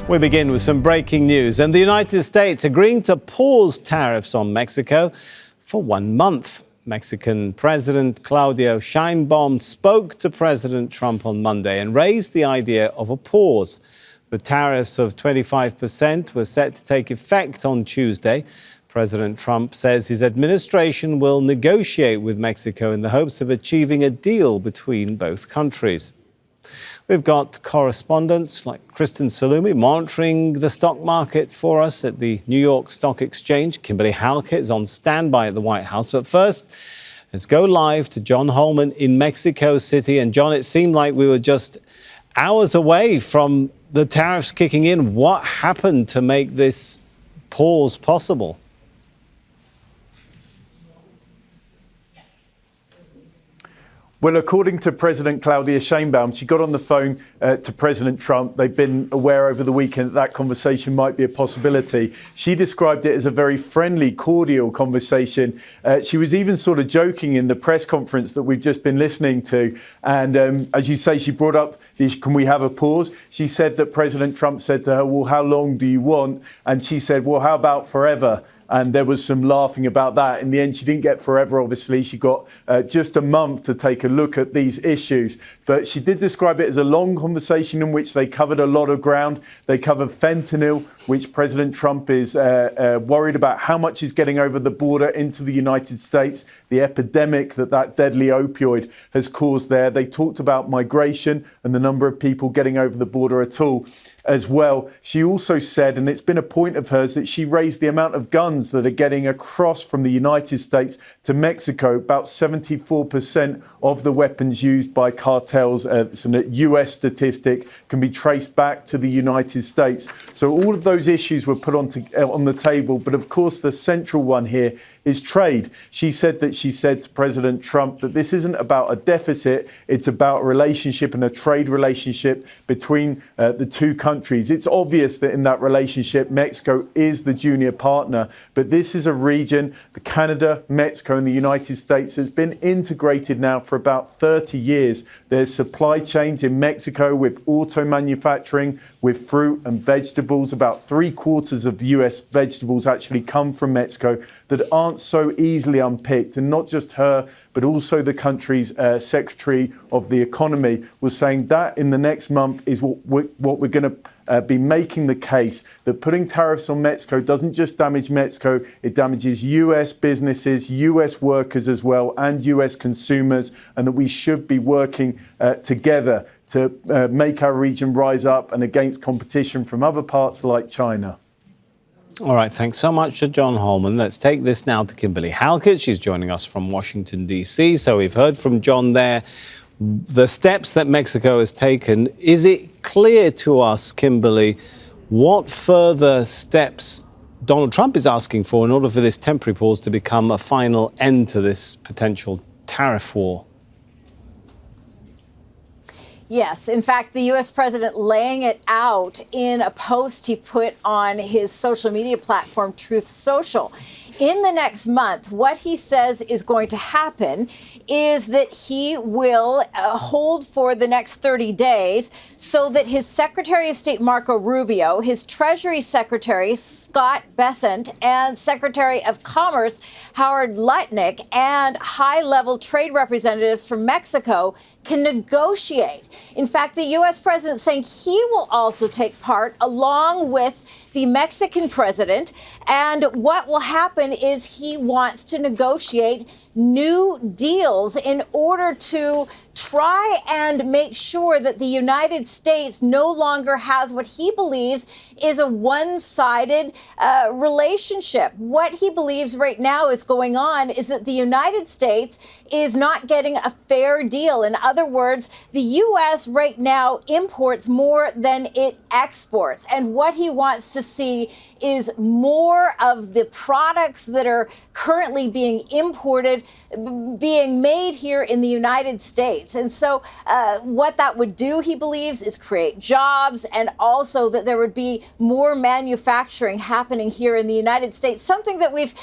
We begin with some breaking news, and the United States agreeing to pause tariffs on Mexico for 1 month. Mexican President Claudia Sheinbaum spoke to President Trump on Monday and raised the idea of a pause. The tariffs of 25% were set to take effect on Tuesday. President Trump says his administration will negotiate with Mexico in the hopes of achieving a deal between both countries. We've got correspondents like Kristen Salumi monitoring the stock market for us at the New York Stock Exchange. Kimberly Halkett is on standby at the White House. But first, let's go live to John Holman in Mexico City. And John, it seemed like we were just hours away from the tariffs kicking in. What happened to make this pause possible? Well, according to President Claudia Sheinbaum, she got on the phone to President Trump. They've been aware over the weekend that conversation might be a possibility. She described it as a very friendly, cordial conversation. She was even sort of joking in the press conference that we've just been listening to. And as you say, she brought up, can we have a pause? She said that President Trump said to her, well, how long do you want? And she said, well, how about forever? And there was some laughing about that. In the end, she didn't get forever, obviously. She got just a month to take a look at these issues. But she did describe it as a long conversation in which they covered a lot of ground. They covered fentanyl, which President Trump is worried about how much is getting over the border into the United States, the epidemic that deadly opioid has caused there. They talked about migration and the number of people getting over the border at all as well. She also said, and it's been a point of hers, that she raised the amount of guns that are getting across from the United States to Mexico. About 74% of the weapons used by cartels, it's a US statistic, can be traced back to the United States. So all of those issues were put on the table. But of course, the central one here is trade. She said to President Trump that this isn't about a deficit, it's about a relationship and a trade relationship between the two countries. It's obvious that in that relationship, Mexico is the junior partner, but this is a region, Canada, Mexico and the United States has been integrated now for about 30 years. There's supply chains in Mexico with auto manufacturing, with fruit and vegetables. About 3/4 of US vegetables actually come from Mexico that aren't so easily unpicked. And not just her, but also the country's Secretary of the Economy was saying that in the next month is what we're going to be making the case that putting tariffs on Mexico doesn't just damage Mexico, it damages US businesses, US workers as well, and US consumers, and that we should be working together to make our region rise up and against competition from other parts like China. All right, thanks so much to John Holman. Let's take this now to Kimberly Halkett. She's joining us from Washington, D.C. So we've heard from John there, the steps that Mexico has taken. Is it clear to us, Kimberly, what further steps Donald Trump is asking for in order for this temporary pause to become a final end to this potential tariff war? Yes. In fact, the U.S. president laying it out in a post he put on his social media platform, Truth Social. In the next month, what he says is going to happen is that he will hold for the next 30 days so that his Secretary of State, Marco Rubio, his Treasury Secretary, Scott Bessent, and Secretary of Commerce, Howard Lutnick, and high-level trade representatives from Mexico can negotiate. In fact, the U.S. president saying he will also take part along with the Mexican president. And what will happen is he wants to negotiate new deals in order to try and make sure that the United States no longer has what he believes is a one-sided relationship. What he believes right now is going on is that the United States is not getting a fair deal. In other words, the U.S. right now imports more than it exports. And what he wants to see is more of the products that are currently being imported being made here in the United States. And so what that would do, he believes, is create jobs, and also that there would be more manufacturing happening here in the United States, something that we've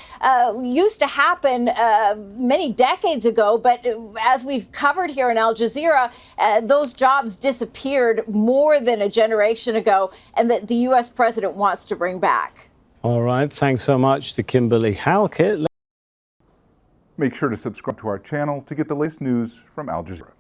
used to happen many decades ago. But as we've covered here in Al Jazeera, those jobs disappeared more than a generation ago, and that the U.S. president wants to bring back. All right. Thanks so much to Kimberly Halkett. Make sure to subscribe to our channel to get the latest news from Al Jazeera.